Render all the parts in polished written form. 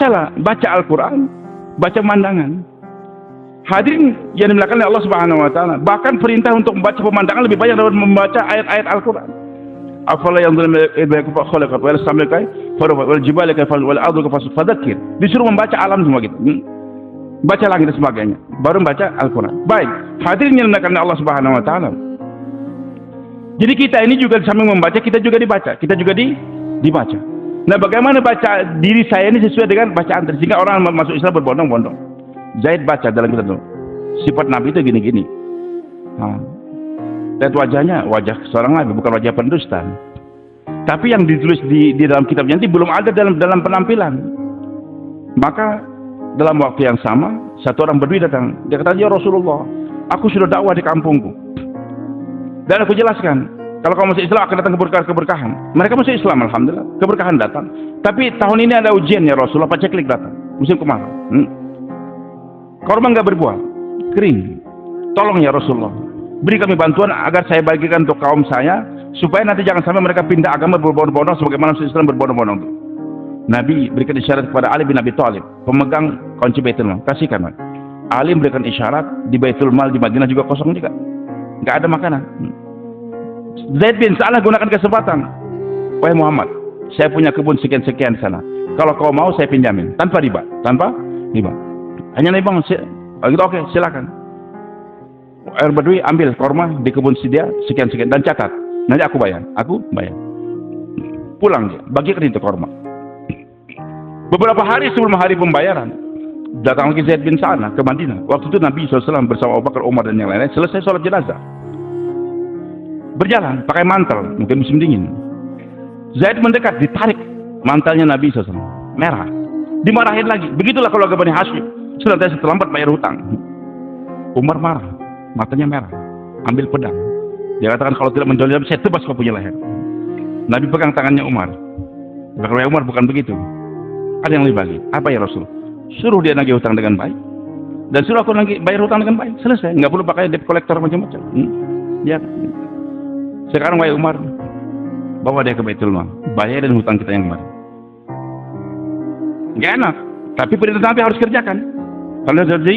Salah, baca Al-Quran, baca pemandangan. Hadirin yang dimuliakan oleh Allah Subhanahu wa taala, bahkan perintah untuk membaca pemandangan lebih banyak daripada membaca ayat-ayat Al-Quran. Afala yanzuruna ila khalaqat wal samai wal jibali wal ardi fadzakir. Disuruh membaca alam semua gitu. Baca langit dan sebagainya, baru membaca Al-Quran. Baik, hadirin yang dimuliakan oleh Allah Subhanahu wa taala. Jadi kita ini juga sambil membaca, kita juga dibaca, kita juga dibaca. Nah, bagaimana baca diri saya ini sesuai dengan bacaan sehingga orang masuk Islam berbondong-bondong. Zaid baca dalam kitab itu, sifat Nabi itu gini-gini. Lihat wajahnya, wajah seorang Nabi, bukan wajah pendusta. Tapi yang ditulis di dalam kitabnya nanti belum ada dalam penampilan. Maka dalam waktu yang sama, satu orang Badui datang. Dia kata, ya Rasulullah, aku sudah dakwah di kampungku. Dan aku jelaskan, kalau kamu masuk Islam akan datang keberkahan. Mereka masuk Islam, alhamdulillah, keberkahan datang. Tapi tahun ini ada ujian ya Rasulullah, paceklik datang, musim kemarau. Korma nggak berbuah, kering. Tolong ya Rasulullah, beri kami bantuan agar saya bagikan untuk kaum saya, supaya nanti jangan sampai mereka pindah agama berbondong-bondong sebagaimana Islam berbondong-bondong. Nabi berikan isyarat kepada Ali bin Abi Thalib, pemegang kunci Baitul Mal, kasihkan. Ali berikan isyarat di Baitul Mal di Madinah juga kosong juga, nggak ada makanan. Zaid bin Sa'lah gunakan kesempatan, wahai Muhammad, saya punya kebun sekian-sekian di sana. Kalau kau mau saya pinjamin tanpa riba, Hanya nih bang, gitu oke, silakan. Air Badui ambil korma di kebun si dia sekian-sekian dan catat, nanti aku bayar. Pulang dia, bagikan itu korma. Beberapa hari sebelum hari pembayaran, datang lagi Zaid bin Sa'lah ke Madinah. Waktu itu Nabi SAW bersama Abu Bakar, Umar dan yang lainnya selesai sholat jenazah. Berjalan pakai mantel, mungkin musim dingin. Zaid mendekat, ditarik mantelnya Nabi SAW, merah. Dimarahin lagi. Begitulah keluarga Bani Hashim, senantiasa terlambat bayar hutang. Umar marah, matanya merah, ambil pedang. Dia katakan kalau tidak mendolim saya tebas kau punya leher. Nabi pegang tangannya Umar. Kalau Umar bukan begitu. Ada yang lebih baik. Apa ya Rasul? Suruh dia nagih hutang dengan baik, dan suruh aku nagih bayar hutang dengan baik. Selesai. Nggak perlu pakai debt collector macam-macam. Ya. Sekarang wahai Umar, bawa dia ke Baitul Mal, bayarin hutang kita yang kemarin. Nggak enak, tapi perintah Nabi harus kerjakan. Kalau jadi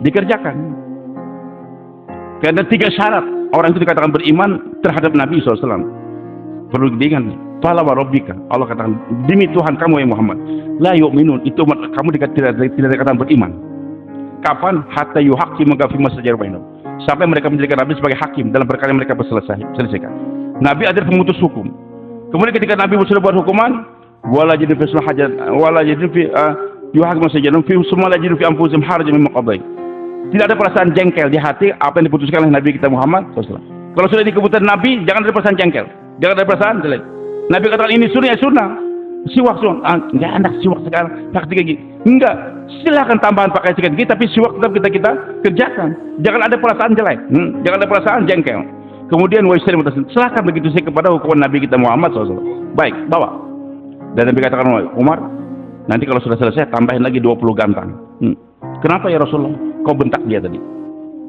dikerjakan. Karena 3 syarat orang itu dikatakan beriman terhadap Nabi SAW. Perlu diingat. Fala wa rabbika, Allah katakan demi Tuhan kamu ya Muhammad, la yu'minun, itu kamu tidak dikatakan beriman. Kapan? Hatta yuhaqqimuka fi ma shajara bainahum, sampai mereka menjadikan Nabi sebagai hakim dalam perkara yang mereka selesaikan. Nabi adalah pemutus hukum. Kemudian ketika Nabi sudah buat hukuman, wala jidun fi hajat, wala jidun fi yuhaqqimu sajarum fi summa la jidun fi anfusihim harajan mimma qadai. Tidak ada perasaan jengkel di hati apa yang diputuskan oleh Nabi kita Muhammad SAW. Kalau sudah di keputusan Nabi, jangan ada perasaan jengkel, jangan ada perasaan jelek. Nabi katakan ini sunnah ya sunnah, siwak sunnah, enggak enak siwak sekarang pakai gigi, enggak, silakan tambahan pakai sikat gigi, tapi siwak tetap kita kerjakan. Jangan ada perasaan jelek, jangan ada perasaan jengkel. Kemudian waissalam, silakan begitu saya kepada hukuman Nabi kita Muhammad SAW. Baik, bawa. Dan Nabi katakan Umar, nanti kalau sudah selesai tambahin lagi 20 gantang. Kenapa ya Rasulullah? Kau bentak dia tadi.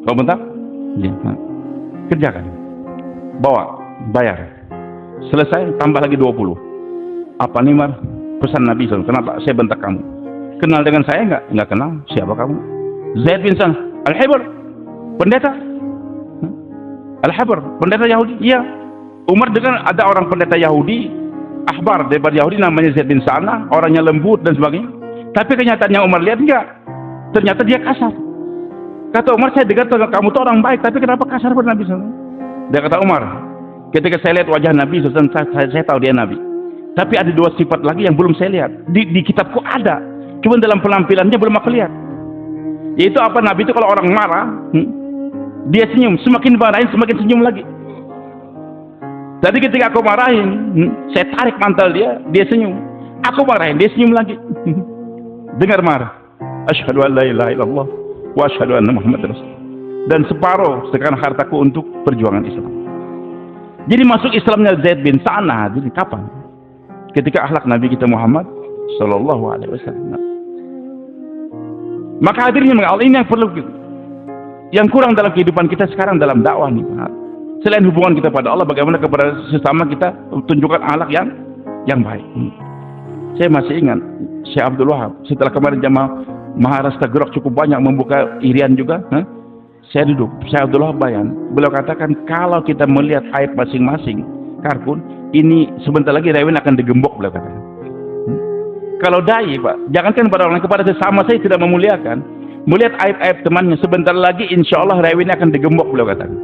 Kau bentak? Ya. Kerjakan. Bawa, bayar. Selesai, tambah lagi 20. Apa nih Mar? Pesan Nabi SAW. Kenapa saya bentak kamu? Kenal dengan saya enggak? Enggak kenal. Siapa kamu? Zaid bin Sa'lah Al-Hibr, pendeta. Al-Hibr, pendeta Yahudi. Iya. Umar dengan ada orang pendeta Yahudi, ahbar daripada Yahudi namanya Zaid bin Sa'lah, orangnya lembut dan sebagainya. Tapi kenyataannya Umar lihat enggak? Ternyata dia kasar. Kata Umar, saya dengar kamu tuh orang baik, tapi kenapa kasar pada Nabi SAW? Dia kata Umar, ketika saya lihat wajah Nabi, saya tahu dia Nabi. Tapi ada 2 sifat lagi yang belum saya lihat. Di kitabku ada, cuma dalam penampilannya belum aku lihat. Yaitu apa? Nabi itu kalau orang marah, dia senyum. Semakin marahin, semakin senyum lagi. Tadi ketika aku marahin, saya tarik mantel dia senyum. Aku marahin, dia senyum lagi. Dengar marah. Asyhadu an la ilaha illallah wa asyhadu anna Muhammadar Rasulullah. Dan separuh sekarang hartaku untuk perjuangan Islam. Jadi masuk Islamnya Zaid bin Sa'lah jadi kapan? Ketika akhlak Nabi kita Muhammad sallallahu alaihi wasallam. Maka hadirnya Allah ini yang perlu, yang kurang dalam kehidupan kita sekarang dalam dakwah nih. Selain hubungan kita pada Allah, bagaimana kepada sesama kita tunjukkan akhlak yang baik. Saya masih ingat Syekh Abdul Wahab setelah kemarin jamaah Maharashtra gerak cukup banyak membuka Irian juga. Saya duduk, Syekh Abdul Wahab bayan. Beliau katakan kalau kita melihat aib masing-masing Karkun, ini sebentar lagi Rewin akan digembok, beliau katakan. Kalau dai, Pak, jangankan pada orang lain, kepada sesama saya tidak memuliakan. Melihat aib-aib temannya, sebentar lagi insya Allah Rewin akan digembok, beliau katakan.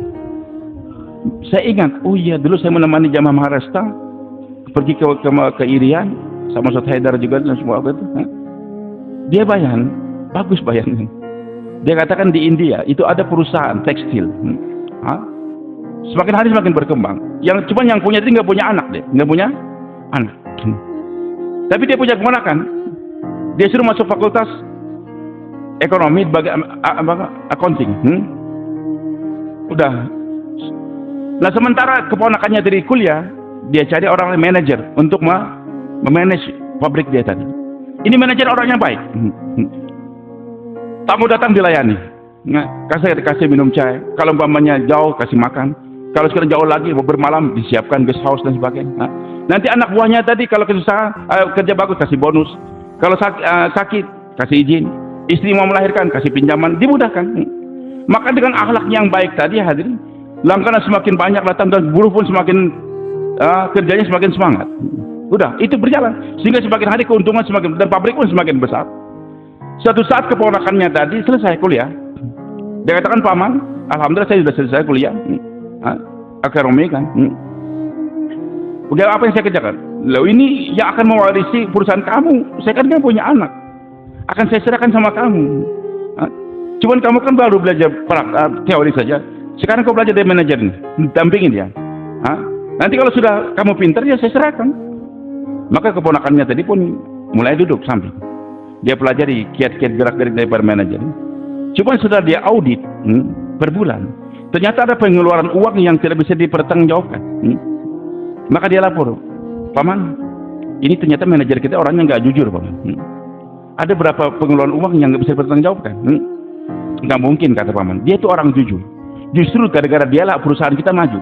Saya ingat, oh iya, dulu saya menemani jamaah Maharashtra pergi ke Irian sama Ustaz Haidar juga dan semua itu. Dia bayan, bagus bayannya. Dia katakan di India itu ada perusahaan tekstil. Semakin hari semakin berkembang. Yang cuma yang punya itu nggak punya anak deh, nggak punya anak. Tapi dia punya keponakan. Dia suruh masuk fakultas ekonomi sebagai accounting. Udah. Nah sementara keponakannya dari kuliah, dia cari orang manajer untuk memanage pabrik dia tadi. Ini manajer orangnya baik. Tamu datang dilayani. Nah, kasih minum chai. Kalau umpamanya jauh kasih makan. Kalau sekarang jauh lagi mau bermalam disiapkan guest house dan sebagainya. Nah, nanti anak buahnya tadi kalau kesusahan kerja bagus kasih bonus. Kalau sakit kasih izin. Istri mau melahirkan kasih pinjaman, dimudahkan. Maka dengan akhlak yang baik tadi hadirin, langganan semakin banyak datang dan buruh pun semakin kerjanya semakin semangat. Udah, itu berjalan sehingga semakin hari keuntungan semakin dan pabrik pun semakin besar. Suatu saat keponakannya tadi selesai kuliah, dia katakan, Paman, alhamdulillah saya sudah selesai kuliah. Ekonomi kan. Udah, apa yang saya kerjakan? Loh, ini yang akan mewarisi perusahaan kamu. Saya kan punya anak. Akan saya serahkan sama kamu. Cuman kamu kan baru belajar teori saja. Sekarang kau belajar dari manajer nih. Dampingin dia. Nanti kalau sudah kamu pintar ya saya serahkan. Maka keponakannya tadi pun mulai duduk samping. Dia pelajari kiat-kiat gerak-gerik daripada manajer. Cuma setelah dia audit per bulan, ternyata ada pengeluaran uang yang tidak bisa dipertanggungjawabkan. Maka dia lapor, Paman, ini ternyata manajer kita orangnya nggak jujur, Paman. Ada berapa pengeluaran uang yang nggak bisa dipertanggungjawabkan? Nggak mungkin, kata Paman. Dia itu orang jujur. Justru gara-gara dialah perusahaan kita maju.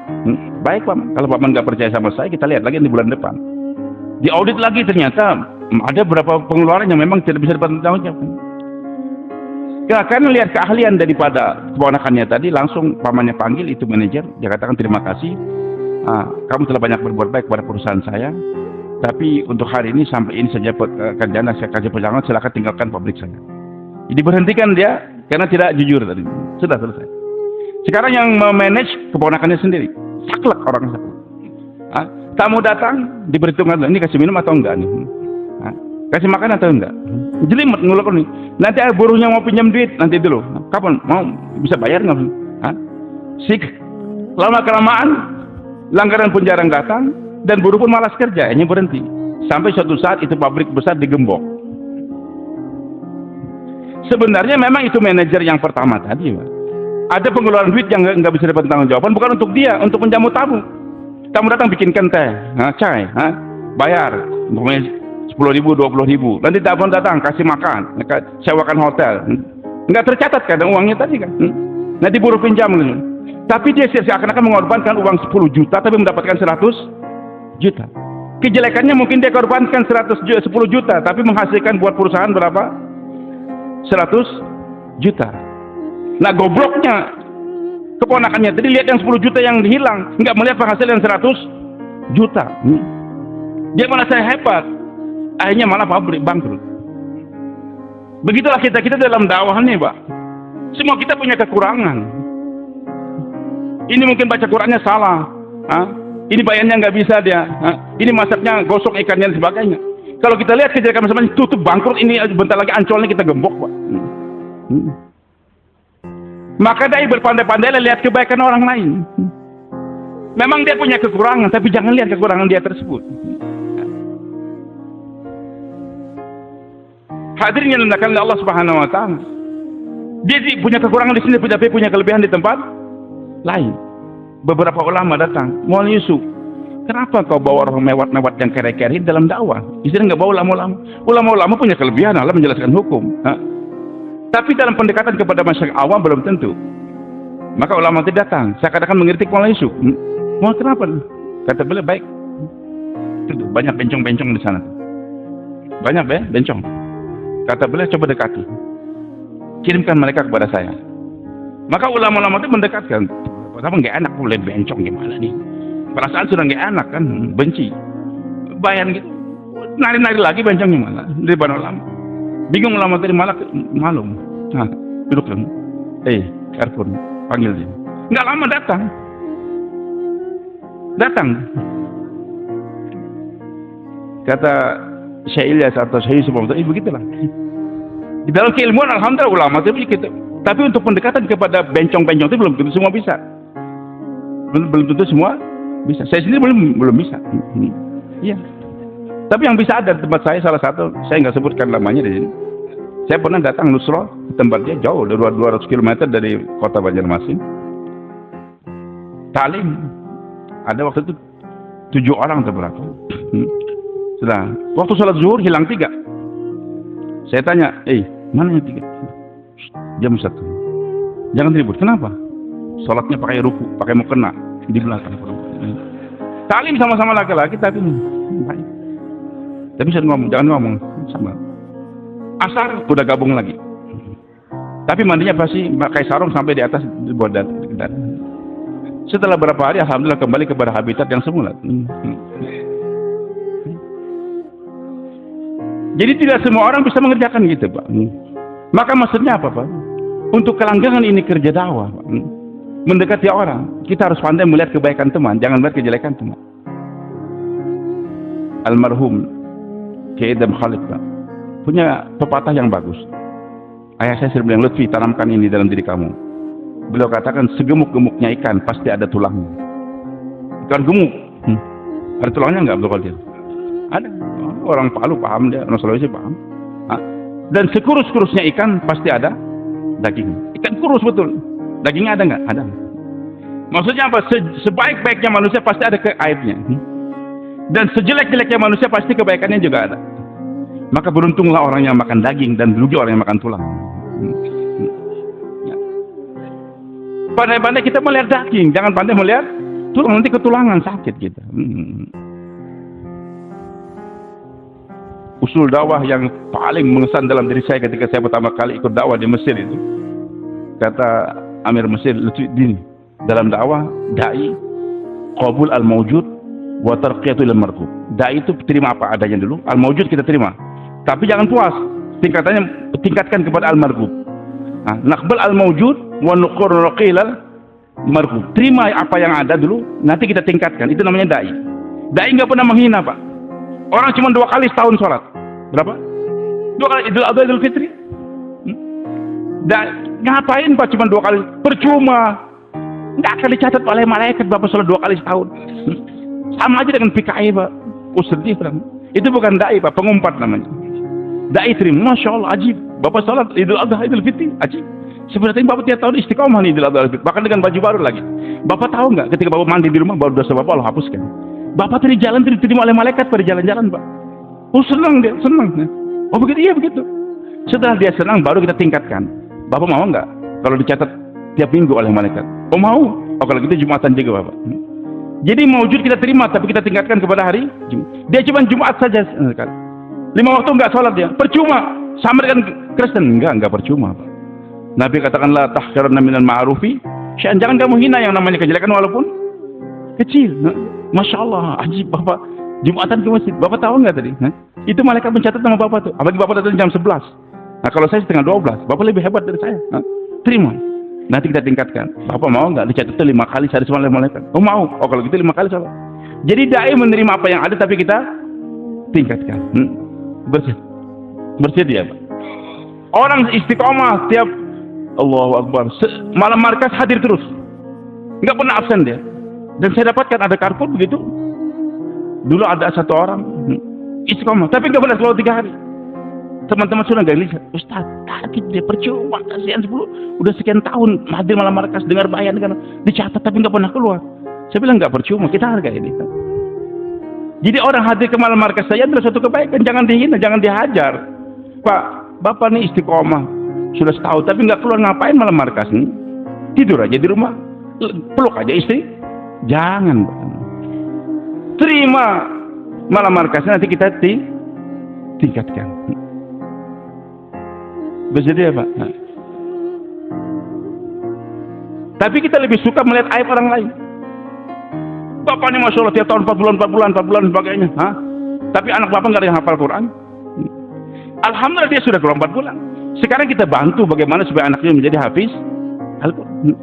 Baik, Paman. Kalau Paman nggak percaya sama saya, kita lihat lagi di bulan depan. Di audit lagi ternyata ada beberapa pengeluaran yang memang tidak bisa dipertanggungjawabkan. Ya, karena lihat keahlian daripada keponakannya tadi, langsung pamannya panggil itu manajer. Dia katakan, terima kasih, kamu telah banyak berbuat baik pada perusahaan saya. Tapi untuk hari ini sampai ini saja kerjaan saya kerja perjalanan, silakan tinggalkan pabrik saya. Jadi berhentikan dia karena tidak jujur tadi. Sudah selesai. Sekarang yang memanage keponakannya sendiri, saklek orang saklek. Tamu datang diperhitungkan, ini kasih minum atau enggak nih? Kasih makan atau enggak? Jelimet ngulek nih. Nanti buruhnya mau pinjam duit, nanti dulu. Kapan? Mau bisa bayar nggak? Sik. Lama kelamaan, langgaran pun jarang datang, dan buruh pun malas kerja, hanya berhenti. Sampai suatu saat itu pabrik besar digembok. Sebenarnya memang itu manajer yang pertama tadi, Pak. Ada pengeluaran duit yang nggak bisa dipertanggungjawabkan, bukan untuk dia, untuk menjamu tamu. Tamu datang bikinkan teh, chai, bayar, umpamanya 10.000, 20.000. Nanti tamu datang kasih makan, sewakan hotel. Nggak tercatat kadang uangnya tadi kan. Nanti buruh pinjam. Tapi dia seakan-akan mengorbankan uang 10 juta tapi mendapatkan 100 juta. Kejelekannya mungkin dia korbankan 10 juta tapi menghasilkan buat perusahaan berapa? 100 juta. Nah, gobloknya keponakannya tadi lihat yang 10 juta yang hilang, nggak melihat penghasilan 100 juta. Dia malah saya hebat. Akhirnya malah pabrik bangkrut. Begitulah kita dalam dakwah nih, Pak. Semua kita punya kekurangan. Ini mungkin baca Qurannya salah. Ini bayarnya nggak bisa dia. Ini masaknya gosok ikannya dan sebagainya. Kalau kita lihat kejadian masing-masing tutup bangkrut, ini bentar lagi ancolnya kita gembok, Pak. Maka dai berpandai-pandai lihat kebaikan orang lain. Memang dia punya kekurangan, tapi jangan lihat kekurangan dia tersebut. Hadirin yang dimuliakan oleh Allah Subhanahu wa taala. Dia punya kekurangan di sini, tapi punya kelebihan di tempat lain. Beberapa ulama datang, Maulana Yusuf, kenapa kau bawa orang mewat-mewat yang kere-kere dalam dakwah? Istilah nggak bawa ulama-ulama. Ulama-ulama punya kelebihan, Allah menjelaskan hukum. Tapi dalam pendekatan kepada masyarakat awam belum tentu. Maka ulama itu datang, saya katakan mengkritik Maulana Yusuf. Mau kenapa? Kata beliau, baik. Itu banyak bencong-bencong di sana. banyak bencong. Kata beliau, coba dekati, kirimkan mereka kepada saya. Maka ulama-ulama itu mendekatkan. Tapi nggak enak lihat bencong gimana nih, perasaan sudah nggak enak kan, benci, bayan gitu, nari-nari lagi bencong gimana di depan ulama. Bingung ulama tadi, malah malu. Nah, duduk kan, Karpun panggil dia. Nggak lama datang. Kata Syekh Ilyas atau Syekh Yusuf, begitulah. Di dalam keilmuan alhamdulillah ulama itu begitu. Tapi untuk pendekatan kepada bencong-bencong itu belum tentu semua bisa. Belum tentu semua bisa. Saya sendiri belum bisa. Iya. Tapi yang bisa ada di tempat saya, salah satu, saya nggak sebutkan namanya di sini. Saya pernah datang Nusra, tempat dia jauh, 200 km dari kota Banjarmasin. Talim. Ada waktu itu 7 orang atau berapa. Sudah. Waktu sholat zuhur hilang 3. Saya tanya, mana yang 3? Jam 1. Jangan ribut. Kenapa? Sholatnya pakai ruku, pakai mukena di belakang. Talim sama-sama laki-laki tapi baik. Tapi jangan ngomong sama. Asar udah gabung lagi. Tapi mandinya pasti pakai sarung sampai di atas buat dan. Setelah berapa hari alhamdulillah kembali kepada habitat yang semula. Jadi tidak semua orang bisa mengerjakan gitu, Pak. Maka maksudnya apa, Pak? Untuk kelanggengan ini kerja dakwah, Pak. Mendekati orang, kita harus pandai melihat kebaikan teman, jangan melihat kejelekan teman. Almarhum Kiai Adam Khalid, Pak, punya pepatah yang bagus. Ayah saya sering bilang, Lutfi, tanamkan ini dalam diri kamu. Beliau katakan, segemuk-gemuknya ikan pasti ada tulangnya. Ikan gemuk, ada tulangnya nggak, Abdul Qadir? Ada. Orang Palu paham, dia orang Sulawesi paham. Dan sekurus-kurusnya ikan pasti ada daging. Ikan kurus betul. Dagingnya ada nggak? Ada. Maksudnya apa? Sebaik-baiknya manusia pasti ada aibnya. Dan sejelek-jeleknya manusia pasti kebaikannya juga ada. Maka beruntunglah orang yang makan daging dan rugi orang yang makan tulang. Pandai-pandai kita melihat daging, jangan pandai melihat tulang, nanti ketulangan sakit kita. Usul dakwah yang paling mengesan dalam diri saya ketika saya pertama kali ikut dakwah di Mesir itu, kata Amir Mesir Lutfiddin, dalam dakwah dai qabul al-mawjud wa tarqiyatu ila al-marqub. Dai itu terima apa adanya dulu, al-mawjud kita terima. Tapi jangan puas, tingkatkan kepada al-marqub. Nah, naqbal al-mawjud wa nuqarriqil al-marqub. Terima apa yang ada dulu, nanti kita tingkatkan. Itu namanya dai. Dai enggak pernah menghina, Pak. Orang cuma 2 kali setahun sholat. Berapa? 2 kali Idul Adha, Idul Fitri. Ngapain Pak cuma 2 kali? Percuma. Nggak akan dicatat oleh malaikat Bapak sholat 2 kali setahun. Sama aja dengan PKI, Pak. Sedih, Pak. Itu bukan dai, Pak. Pengumpat namanya. Dai terima. Masya Allah, ajib. Bapak sholat Idul Adha, Idul Fitri. Ajib. Sebenarnya Bapak tiap tahun istiqomah nih Idul Adha, Idul Fitri. Bahkan dengan baju baru lagi. Bapak tahu nggak ketika Bapak mandi di rumah, baru dosa Bapak Allah hapuskan. Bapak tadi jalan diterima oleh malaikat pada jalan-jalan, Pak. Oh senang dia, senang. Oh begitu, iya begitu. Setelah dia senang, baru kita tingkatkan. Bapak mau nggak kalau dicatat tiap minggu oleh malaikat? Oh mau. Oh kalau gitu Jumatan juga, Bapak. Jadi mawjud kita terima, tapi kita tingkatkan kepada hari Jumat. Dia cuma Jumat saja. 5 waktu nggak sholat dia, percuma. Sama dengan Kristen, enggak percuma, Pak. Nabi katakanlah tahqiranna minal ma'rufi. Jangan kamu hina yang namanya kejelekan walaupun kecil. Masya Allah, ajib Bapak Jumatan ke masjid. Bapak tahu nggak tadi? Itu malaikat mencatat nama Bapak tuh. Apalagi Bapak datang jam 11. Nah kalau saya setengah 12, Bapak lebih hebat dari saya. Terima. Nanti kita tingkatkan. Bapak mau nggak dicatat 5 kali sehari semalam malaikat? Oh mau. Oh kalau gitu 5 kali salah. Jadi dai menerima apa yang ada tapi kita tingkatkan. Bersedia, Pak. Orang istiqomah tiap Allahu Akbar. Malam markas hadir terus. Nggak pernah absen dia. Dan saya dapatkan ada karpet begitu. Dulu ada 1 orang istiqomah, tapi nggak pernah keluar 3 hari. Teman-teman sudah nggak lihat. Ustaz, target dia percuma kasihan 10. Udah sekian tahun hadir malam markas, dengar bayan, dicatat tapi nggak pernah keluar. Saya bilang nggak percuma, kita hargai ini. Jadi orang hadir ke malam markas saya adalah suatu kebaikan. Jangan dihina, jangan dihajar. Pak, Bapak nih istiqomah sudah setahun tapi nggak keluar, ngapain malam markas nih? Tidur aja di rumah, peluk aja istri. Jangan, Pak. Terima malam markasnya, nanti kita tingkatkan. Bersedia Pak? Nah. Tapi kita lebih suka melihat aib orang lain. Bapak ini Masya Allah tiap tahun 4 bulan sebagainya. Hah? Tapi anak bapak nggak ada yang hafal Quran. Alhamdulillah dia sudah keluar 4 bulan. Sekarang kita bantu bagaimana supaya anaknya menjadi hafiz Al-Quran.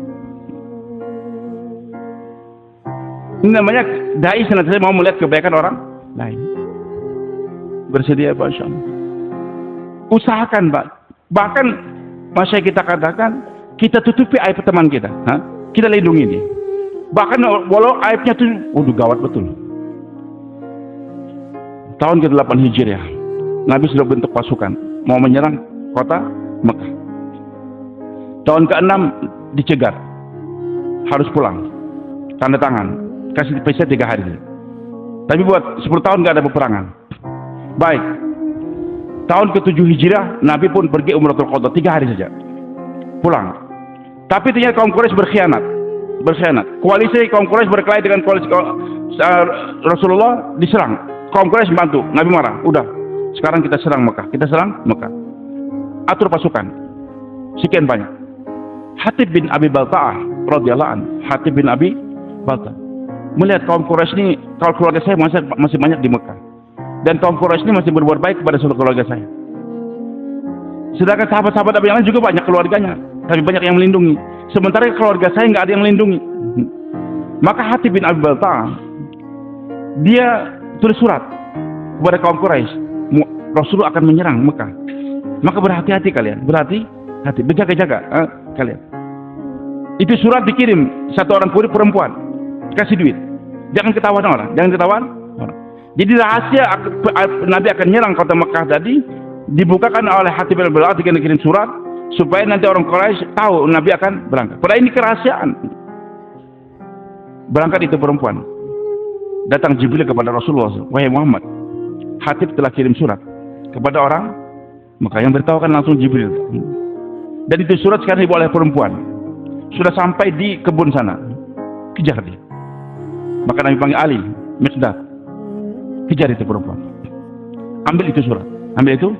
Ini namanya dai senantiasa mau melihat kebaikan orang lain. Bersedia Pak Syam. Usahakan Pak. Bahkan masa kita katakan kita tutupi aib teman kita. Ha? Kita lindungi dia. Bahkan walau aibnya itu gawat betul. Tahun ke-8 Hijriah, Nabi sudah bentuk pasukan mau menyerang kota Mekah. Tahun ke-6 dicegat, harus pulang, tanda tangan, kasih visa 3 hari. Tapi buat 10 tahun nggak ada peperangan. Baik, tahun ke-7 Hijriah, Nabi pun pergi Umratul Qadha 3 hari saja, pulang. Tapi ternyata kaum Quraisy berkhianat. Koalisi kaum Quraisy berkelahi dengan koalisi Rasulullah, diserang. Kaum Quraisy bantu, Nabi marah. Udah, sekarang kita serang Mekah. Atur pasukan, sekian banyak. Hatib bin Abi Balta'ah radhiyallahu anhu, Hatib bin Abi Balta'ah melihat kaum Quraisy ini, kalau keluarga saya masih banyak di Mekah, dan kaum Quraisy ini masih berbuat baik kepada seluruh keluarga saya. Sedangkan sahabat-sahabat Nabi yang lain juga banyak keluarganya, tapi banyak yang melindungi. Sementara keluarga saya nggak ada yang melindungi. Maka Hatib bin Abi Balta'ah dia tulis surat kepada kaum Quraisy, Rasulullah akan menyerang Mekah. Maka berhati-hati kalian, berhati-hati, berjaga-jaga kalian. Itu surat dikirim satu orang kurir perempuan, kasih duit. Jangan ketahuan orang. Jadi rahasia Nabi akan nyerang kota Mekah tadi dibukakan oleh Hatib bin Abi Balta'ah, dikirim surat supaya nanti orang Quraisy tahu Nabi akan berangkat. Padahal ini kerahasiaan. Berangkat itu perempuan. Datang Jibril kepada Rasulullah, wahai Muhammad, Hatib telah kirim surat kepada orang Maka yang beritahukan langsung Jibril. Dan itu surat sekarang dibawa oleh perempuan. Sudah sampai di kebun sana. Kejar dia. Maka Nabi panggil Ali, Miqdad. Kejar itu perempuan. Ambil itu surat. Ambil itu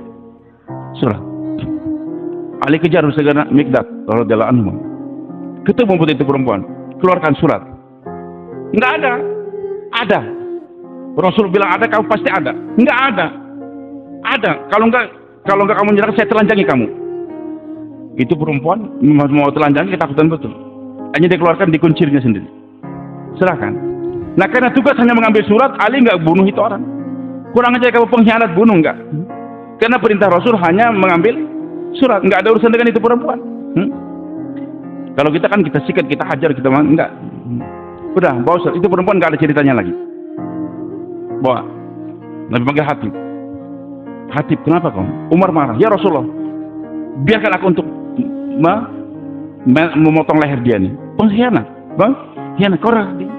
surat. Ali kejar segera Miqdad radhiyallahu anhu. Ketemu itu perempuan. Keluarkan surat. Enggak ada. Ada. Rasul bilang ada, kamu pasti ada. Enggak ada. Ada. Kalau enggak kamu menyerang, saya telanjangi kamu. Itu perempuan mau telanjangi, ketakutan betul. Hanya dia keluarkan, dikuncirnya sendiri. Serahkan. Nah, karena tugas hanya mengambil surat, Ali enggak bunuh itu orang. Kurang aja kamu pengkhianat, bunuh enggak. Karena perintah Rasul hanya mengambil surat, enggak ada urusan dengan itu perempuan. Kalau kita kan kita sikat, kita hajar, kita enggak. Udah, bawa surat. Itu perempuan enggak ada ceritanya lagi. Bawa. Nabi panggil Hatib. Hatib, kenapa kau? Umar marah. Ya Rasulullah, biarkan aku untuk memotong leher dia nih. Pengkhianat, bang? Khianat, kau dia.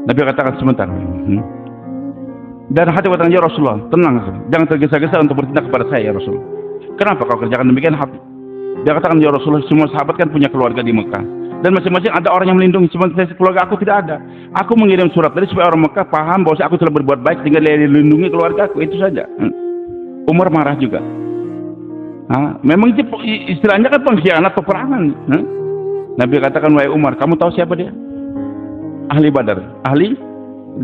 Nabi katakan sebentar. Dan Hatib katakan, ya Rasulullah, tenang, jangan tergesa-gesa untuk bertindak kepada saya, ya Rasulullah. Kenapa kau kerjakan demikian, Hatib? Dia katakan, ya Rasulullah, semua sahabat kan punya keluarga di Mekah. Dan masing-masing ada orang yang melindungi. Sementara keluarga aku tidak ada. Aku mengirim surat tadi supaya orang Mekah paham bahwa aku telah berbuat baik sehingga dia dilindungi keluarga aku. Itu saja. Umar marah juga. Memang itu istilahnya kan pengkhianat peperangan. Nabi katakan, wahai Umar, kamu tahu siapa dia? Ahli Badar. Ahli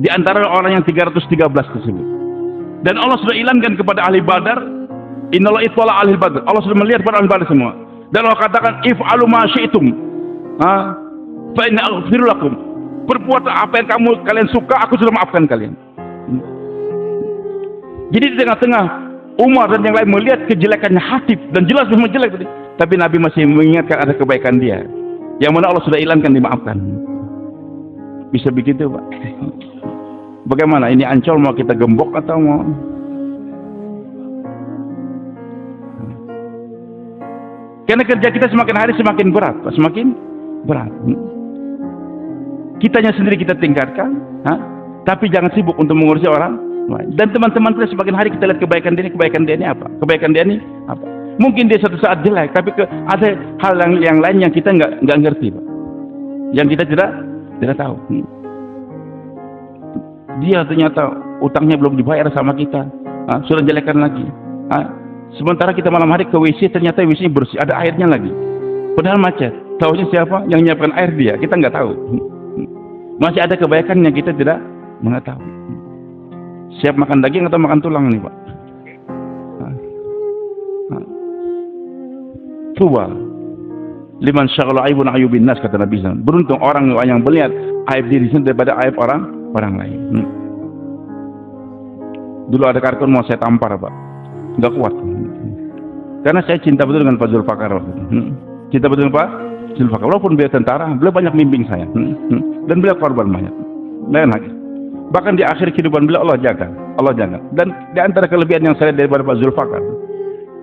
di antara orang yang 313 tersebut. Dan Allah sudah ilankan kepada ahli Badar, innallaha ittala ahli Badar. Allah sudah melihat pada ahli Badar semua. Dan Allah katakan, if'alu ma syi'tum. Fa inna aghfiru lakum. Berbuat apa yang kalian suka, aku sudah maafkan kalian. Jadi di tengah-tengah Umar dan yang lain melihat kejelekannya Hatib dan jelas memang jelek tadi, tapi Nabi masih mengingatkan ada kebaikan dia yang mana Allah sudah ilankan, dimaafkan. Bisa begitu, Pak? Bagaimana ini Ancol, mau kita gembok atau mau? Karena kerja kita semakin hari semakin berat, Pak. Semakin berat. Kitanya sendiri kita tingkatkan, tapi jangan sibuk untuk mengurusi orang lain. Dan teman-teman kita semakin hari kita lihat kebaikan dia ini apa? Kebaikan dia ini apa? Mungkin dia suatu saat jelek, tapi ada hal yang lain yang kita nggak ngerti, Pak. Yang kita tidak tahu. Dia ternyata utangnya belum dibayar sama kita. sudah jelekan lagi. Sementara kita malam hari ke WC, ternyata WC bersih, ada airnya lagi. Padahal macet. Tahunya siapa? Yang menyiapkan air dia. Kita nggak tahu. Masih ada kebaikan yang kita tidak mengetahui. Siap makan daging atau makan tulang nih Pak? Tuba liman syaghala aibun ayubin nas, kata Nabi SAW. Beruntung orang yang melihat aib diri sendiri daripada aib orang lain. Dulu ada kartun mau saya tampar Pak, nggak kuat. Karena saya cinta betul dengan Pak Zulfakar. Cinta betul Pak Zulfakar. Walaupun beliau tentara, beliau banyak bimbing saya. Dan beliau korban banyak. Bahkan di akhir kehidupan beliau Allah jaga. Dan di antara kelebihan yang saya lihat daripada Pak Zulfakar,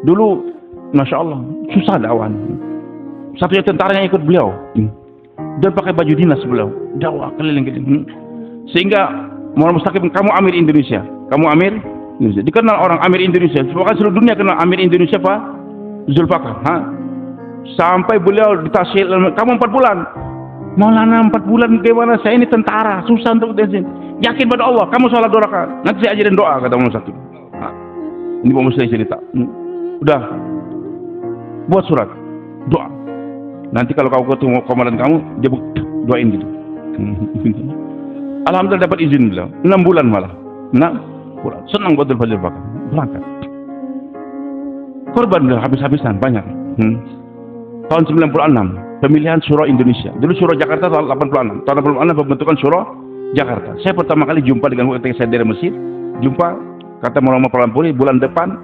dulu Masya Allah susah dakwah. Satunya tentara yang ikut beliau dan pakai baju dinas beliau, dakwah keliling-keliling. Sehingga Muhammad Mustaqim, kamu Amir Indonesia, kamu Amir Indonesia. Dikenal orang Amir Indonesia. Bahkan seluruh dunia kenal Amir Indonesia Pak Zulfakar. Sampai beliau ditasil, kamu 4 bulan. Maulana 4 bulan gimana? Saya ini tentara, susah untuk desin. Yakin pada Allah, kamu sholat 2 rakaat. Nanti saya ajarin doa, kata Muhammad Mustaqim. Ini Pak Muslim cerita. Udah, buat surat doa. Nanti kalau kau ketemu komandan kamu, dia doain gitu. Alhamdulillah dapat izin beliau. 6 bulan malah. 6 bulan. Senang buat Zulfakar berangkat. Korban beliau habis-habisan banyak. Tahun 96 pemilihan Syuro Indonesia. Dulu Syuro Jakarta tahun 86. Tahun 86 pembentukan Syuro Jakarta. Saya pertama kali jumpa dengan ketika saya dari Mesir. Jumpa, kata Muhammad Palampuri, bulan depan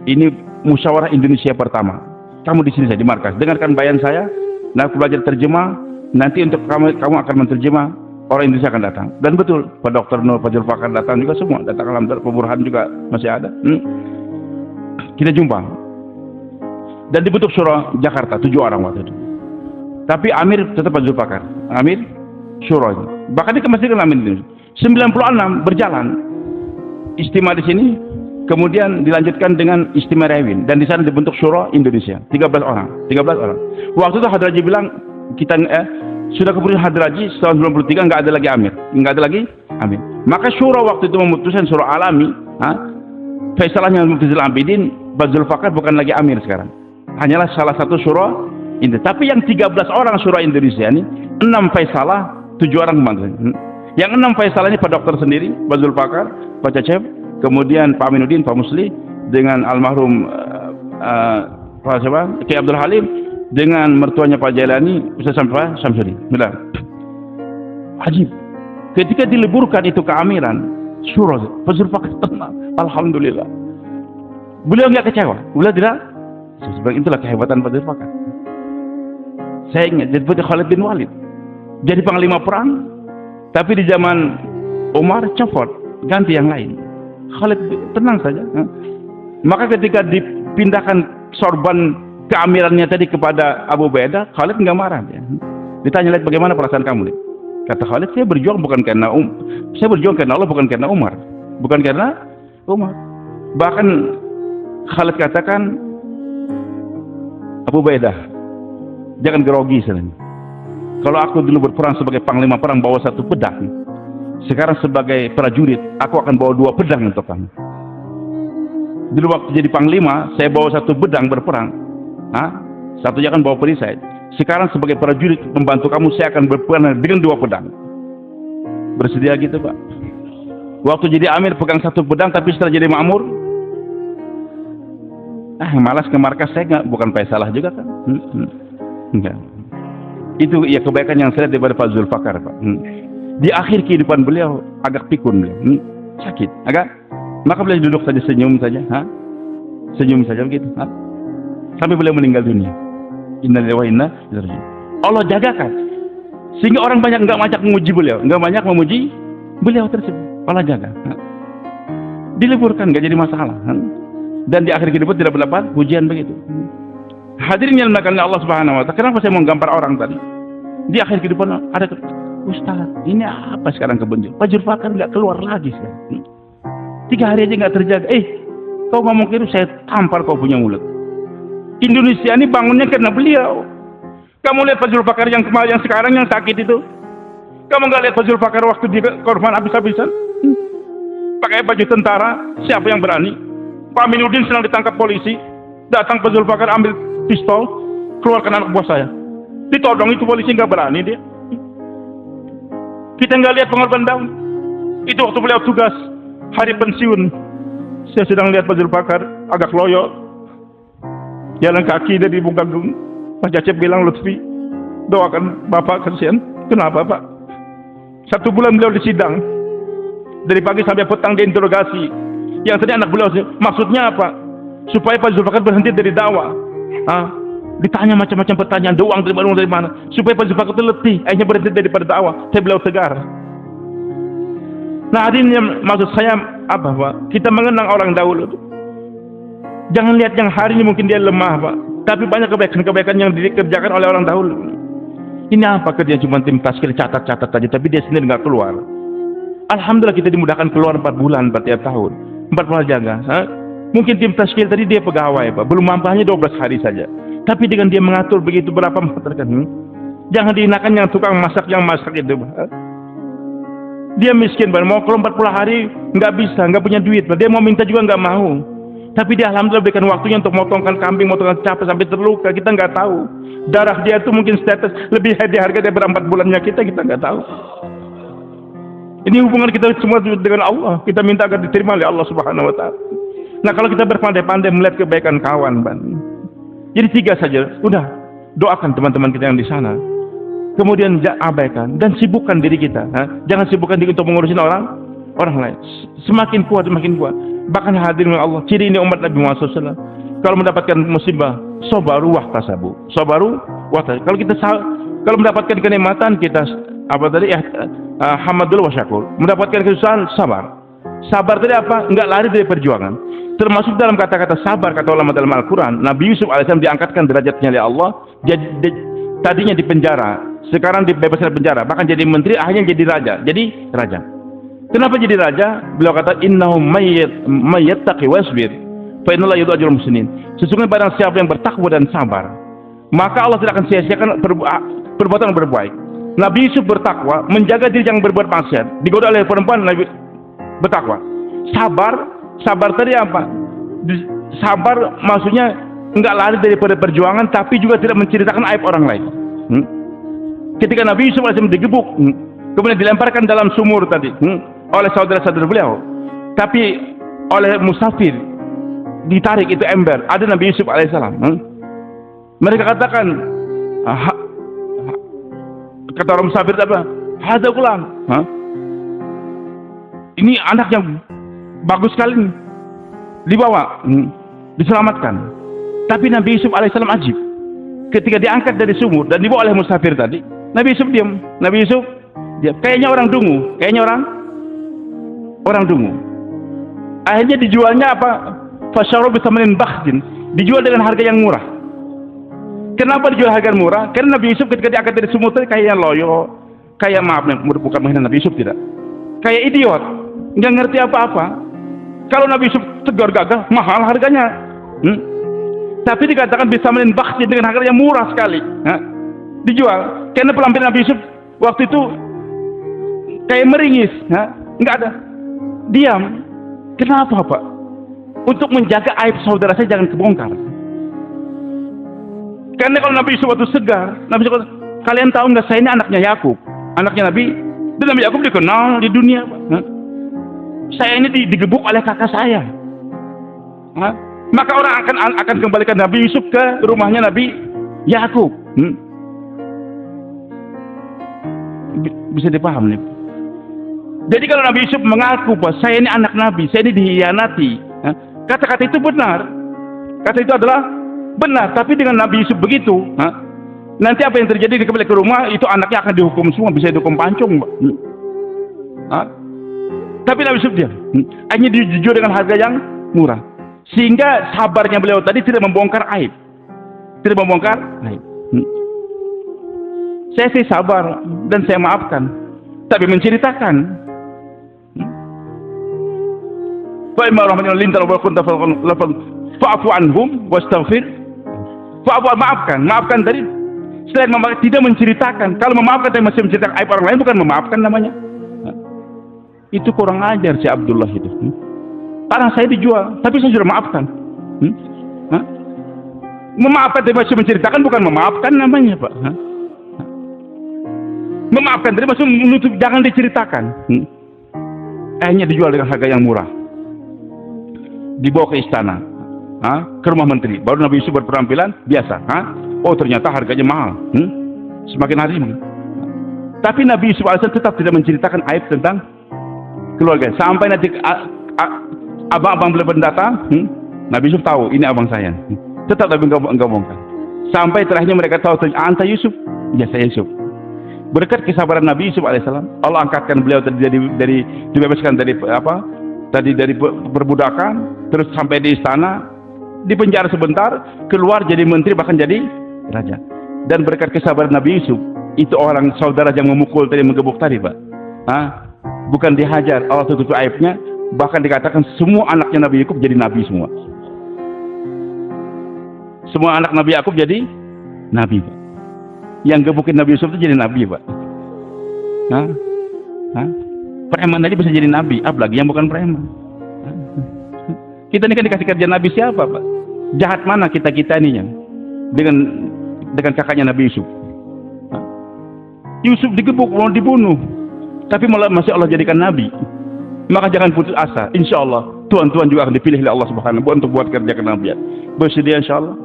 ini musyawarah Indonesia pertama. Kamu di sini saya di markas. Dengarkan bayan saya. Nah, aku belajar terjemah. Nanti untuk kamu akan menterjemah. Orang Indonesia akan datang. Dan betul, Pak Dr. Nur, Pak Zulfakar datang juga semua. Datang alhamdulillah, Pak Burhan juga masih ada. Kita jumpa. Dan dibentuk Syuro Jakarta 7 orang waktu itu. Tapi Amir tetap Pak Zulfakar. Amir Syuro itu. Bahkan dia masih dengan Amir Indonesia. 96 berjalan. Istimewa di sini. Kemudian dilanjutkan dengan Istimewa Rewin, dan di sana dibentuk Syuro Indonesia 13 orang. Waktu itu Hadraji bilang kita sudah kemudian Hadraji tahun 93 nggak ada lagi Amir, Maka Syuro waktu itu memutuskan Syuro Alami, faisalahnya Mufti Abidin, Pak Zulfakar bukan lagi Amir sekarang, hanyalah salah satu Syuro Indonesia. Tapi yang 13 orang Syuro Indonesia ini 6 faisalah, 7 orang kemarin. Yang 6 faisalah ini Pak Dokter sendiri, Pak Zulfakar, Pak Cecep. Kemudian Pak Aminuddin, Pak Musli, dengan almarhum Pak Kiai Abdul Halim, dengan mertuanya Pak Jailani, Ustaz Samsuri. Benar. Ajib. Ketika diliburkan itu keamiran, Syuro, Pak Zulfakar tenang. Alhamdulillah. Beliau nggak kecewa. Beliau tidak. Sebab itulah kehebatan Pak Zulfakar. Saya ingat, jadi Khalid bin Walid. Jadi panglima perang, tapi di zaman Umar copot, ganti yang lain. Khalid tenang saja. Maka ketika dipindahkan sorban keamirannya tadi kepada Abu Ubaidah, Khalid nggak marah. Ditanya lagi, bagaimana perasaan kamu? Kata Khalid, saya berjuang bukan karena saya berjuang karena Allah, bukan karena Umar. Bukan karena Umar. Bahkan Khalid katakan, Abu Ubaidah, jangan grogi sebenarnya. Kalau aku dulu berperang sebagai panglima perang bawa 1 pedang, sekarang sebagai prajurit, aku akan bawa 2 pedang untuk kamu. Dulu waktu jadi panglima, saya bawa 1 pedang berperang. Satunya kan bawa perisai. Sekarang sebagai prajurit membantu kamu, saya akan berperang dengan 2 pedang. Bersedia gitu Pak. Waktu jadi Amir pegang 1 pedang, tapi setelah jadi Ma'mur, malas ke markas saya nggak, bukan Faisalah juga kan. Enggak. Itu ya kebaikan yang saya lihat daripada Pak Zulfakar Pak. Di akhir kehidupan beliau agak pikun beliau, sakit agak, maka beliau duduk saja, senyum saja, senyum saja begitu, sampai beliau meninggal dunia. Inna lillahi wa inna ilaihi raji'un. Allah jagakan sehingga orang banyak nggak banyak memuji beliau, beliau tersebut. Allah jaga, diliburkan nggak jadi masalah, dan di akhir kehidupan tidak mendapat pujian begitu. Hadirin yang dimuliakan Allah Subhanahu wa Ta'ala, kenapa saya mau gambar orang tadi? Di akhir kehidupan ada, Ustaz, ini apa sekarang kebentuk? Pak Zulfakar nggak keluar lagi sekarang. 3 hari aja nggak terjaga. Kau ngomong gitu, saya tampar kau punya mulut. Indonesia ini bangunnya karena beliau. Kamu lihat Pak Zulfakar yang kemarin, yang sekarang yang sakit itu. Kamu nggak lihat Pak Zulfakar waktu di korban habis-habisan? pakai baju tentara, siapa yang berani? Pak Aminuddin sedang ditangkap polisi, datang Pak Zulfakar ambil pistol, keluarkan anak buah saya. Ditodong itu polisi, nggak berani dia. Kita nggak lihat pengorbanan Daud. Itu waktu beliau tugas hari pensiun. Saya sedang lihat Pak Zulfakar agak loyo, jalan kaki dari Bungkagum. Pak Cacep bilang, Lutfi, doakan Bapak, kasihan. Kenapa Pak? 1 bulan beliau di sidang, dari pagi sampai petang diinterogasi. Yang tadi anak beliau, maksudnya apa? Supaya Pak Zulfakar berhenti dari dakwah. Ditanya macam-macam pertanyaan, doang dari mana? Supaya Pak Zulfakar itu letih, akhirnya berhenti daripada dakwah. Saya beliau tegar. Nah, hadirin, maksud saya apa Pak? Kita mengenang orang dahulu. Jangan lihat yang hari ini mungkin dia lemah Pak, tapi banyak kebaikan-kebaikan yang dikerjakan oleh orang dahulu. Ini apa kerja cuma tim taskil catat-catat aja, tapi dia sendiri nggak keluar. Alhamdulillah kita dimudahkan keluar 4 bulan tiap tahun, 4 jaga. Mungkin tim taskil tadi dia pegawai Pak, belum mampu hanya 12 hari saja. Tapi dengan dia mengatur begitu berapa mengatakan, jangan dihinakan yang tukang masak itu Pak. Dia miskin Pak, mau kalau 40 hari nggak bisa, nggak punya duit Pak. Dia mau minta juga nggak mau. Tapi dia alhamdulillah berikan waktunya untuk motongkan kambing, motongkan capek sampai terluka. Kita nggak tahu. Darah dia itu mungkin status lebih harga daripada 4 bulannya kita nggak tahu. Ini hubungan kita semua dengan Allah. Kita minta agar diterima oleh Allah Subhanahu Wa Taala. Nah, kalau kita berpandai-pandai melihat kebaikan kawan, Bang. Jadi 3 saja. Udah, doakan teman-teman kita yang di sana. Kemudian abaikan dan sibukkan diri kita. Jangan sibukkan diri untuk mengurusin orang lain. Semakin kuat, semakin kuat. Bahkan hadirin Allah, ciri ini umat Nabi Muhammad SAW. Kalau mendapatkan musibah, sabaru wahtasabu. Sabaru wahtasabu. Kalau mendapatkan kenikmatan, kita hamadul wa syakur. Mendapatkan kesusahan, sabar. Sabar tadi apa? Enggak lari dari perjuangan. Termasuk dalam kata-kata sabar, kata ulama dalam Al-Quran, Nabi Yusuf AS diangkatkan derajatnya oleh Allah. Tadinya di penjara, sekarang dibebaskan dari penjara, bahkan jadi menteri, akhirnya jadi raja. Kenapa jadi raja? Beliau kata, innahu mayyattaqi wasbir fa innallaha yudhi'u ajral muhsinin. Sesungguhnya barang siapa yang bertakwa dan sabar, maka Allah tidak akan sia-siakan perbuatan yang berbaik. Nabi Yusuf bertakwa, menjaga diri jangan berbuat maksiat. Digoda oleh perempuan, Nabi bertakwa. Sabar tadi apa? Sabar maksudnya enggak lari daripada perjuangan, tapi juga tidak menceritakan aib orang lain. Ketika Nabi Yusuf digebuk, kemudian dilemparkan dalam sumur tadi oleh saudara-saudara beliau, tapi oleh musafir ditarik itu ember, ada Nabi Yusuf alaihissalam. Mereka katakan, kata orang musafir apa? Hadza gulam. Ini anak yang bagus sekali nih. Dibawa, diselamatkan. Tapi Nabi Yusuf alaihissalam ajib. Ketika diangkat dari sumur dan dibawa oleh musafir tadi, Nabi Yusuf diam. Nabi Yusuf diam. Kayaknya orang dungu. Orang dungu. Akhirnya dijualnya apa? Fasyaru bisamanin bakhdin. Dijual dengan harga yang murah. Kenapa dijual harga murah? Karena Nabi Yusuf ketika diangkat dari sumur tadi kayaknya loyo, kayak bukan menghina Nabi Yusuf, tidak. Kayak idiot, nggak ngerti apa-apa. Kalau Nabi Yusuf tegar gagah, mahal harganya. Tapi dikatakan bisamanin bakhdin dengan harga yang murah sekali. Dijual. Karena penampilan Nabi Yusuf waktu itu kayak meringis, nggak ada. Diam. Kenapa Pak? Untuk menjaga aib saudara saya jangan kebongkar. Karena kalau Nabi Yusuf waktu segar, Nabi Yusuf, kalian tahu nggak saya ini anaknya Yakub, anaknya Nabi. Dan Nabi Yakub dikenal di dunia. Saya ini digebuk oleh kakak saya. Maka orang akan kembalikan Nabi Yusuf ke rumahnya Nabi Yakub. Bisa dipaham nih. Jadi kalau Nabi Yusuf mengaku bahwa saya ini anak Nabi, saya ini dihianati, kata-kata itu benar. Kata itu adalah benar. Tapi dengan Nabi Yusuf begitu, nanti apa yang terjadi di kembali ke rumah itu anaknya akan dihukum semua, bisa dihukum pancung. Tapi Nabi Yusuf dia hanya dijual dengan harga yang murah, sehingga sabarnya beliau tadi tidak membongkar aib, Saya sih sabar dan saya maafkan, tapi menceritakan. Fa'fu anhum wastaghfir. Maafkan tadi. Selain memaafkan, tidak menceritakan. Kalau memaafkan tapi masih menceritakan aib orang lain, bukan memaafkan namanya. Itu kurang ajar si Abdullah itu. Karena saya dijual, tapi saya sudah maafkan. Hah? Memaafkan tapi masih menceritakan bukan memaafkan namanya, Pak. Hah? Memaafkan tapi masih menutup, jangan diceritakan. Akhirnya dijual dengan harga yang murah. Dibawa ke istana, ke rumah menteri. Baru Nabi Yusuf berpenampilan biasa. Oh ternyata harganya mahal. Semakin hari mungkin. Tapi Nabi Yusuf AS tetap tidak menceritakan aib tentang keluarga. Sampai nanti abang-abang beliau datang, Nabi Yusuf tahu ini abang saya. Tetap Nabi enggak bongkar. Sampai terakhirnya mereka tahu, anta Yusuf? Ya saya Yusuf. Berkat kesabaran Nabi Yusuf alaihissalam, Allah angkatkan beliau dari dibebaskan dari dari perbudakan, terus sampai di istana, di penjara sebentar, keluar jadi menteri bahkan jadi raja. Dan berkat kesabaran Nabi Yusuf, itu orang saudara yang memukul tadi, menggebuk tadi, Pak. Bukan dihajar, Allah tutup aibnya, bahkan dikatakan semua anaknya Nabi Yakub jadi nabi semua. Semua anak Nabi Yakub jadi nabi, Pak. Yang gebukin Nabi Yusuf itu jadi nabi, Pak. Preman aja bisa jadi nabi, apalagi yang bukan preman. Kita ini kan dikasih kerja nabi siapa, Pak? Jahat mana kita ini ya? Dengan kakaknya Nabi Yusuf. Yusuf digebuk, mau dibunuh, tapi malah masih Allah jadikan nabi. Maka jangan putus asa. Insya Allah Tuhan juga akan dipilih oleh Allah Subhanahu wa Ta'ala untuk buat kerja kenabian. Bersedia insya Allah.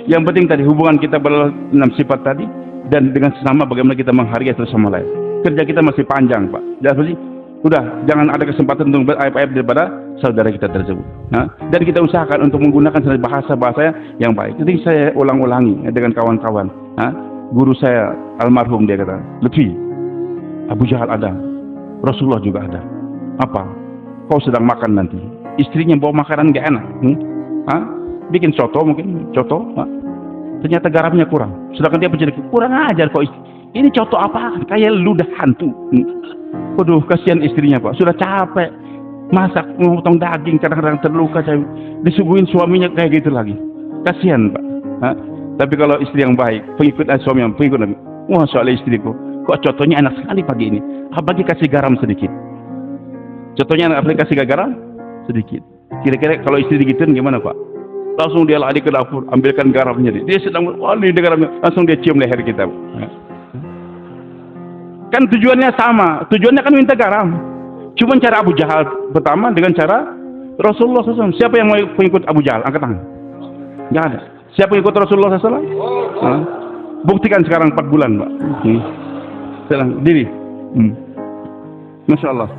Yang penting tadi hubungan kita ber-6 sifat tadi, dan dengan sesama bagaimana kita menghargai satu sama lain. Kerja kita masih panjang, Pak. Jangan ada kesempatan untuk beraib-aib daripada saudara kita tersebut. Dan kita usahakan untuk menggunakan bahasa yang baik. Jadi saya ulang-ulangi dengan kawan-kawan. Guru saya almarhum, dia kata, Lutfi, Abu Jahal ada, Rasulullah juga ada. Apa? Kau sedang makan nanti, istrinya bawa makanan gak enak. Bikin coto mungkin, ternyata garamnya kurang. Sedangkan dia pencelik, kurang ajar kok. Ini coto apa? Kayak ludah hantu. Waduh, kasihan istrinya, Pak. Sudah capek masak, memotong daging, kadang-kadang terluka. Disuguhin suaminya kayak gitu lagi. Kasihan, Pak. Tapi kalau istri yang baik, pengikut suami yang pengikut Nabi, wah soal istriku, kok cotonya enak sekali pagi ini. Apalagi kasih garam sedikit. Contohnya apalagi kasih garam sedikit. Kira-kira kalau istri digituin gimana, Pak? Langsung dia lari ke dapur, ambilkan garamnya. Dia sedang, wah ini garamnya, langsung dia cium leher kita. Kan tujuannya sama, tujuannya kan minta garam. Cuma cara Abu Jahal pertama dengan cara Rasulullah SAW. Siapa yang mau pengikut Abu Jahal? Angkat tangan. Nggak ada. Siapa yang ikut Rasulullah SAW? Buktikan sekarang 4 bulan, Pak. Sekarang diri. Masya Allah.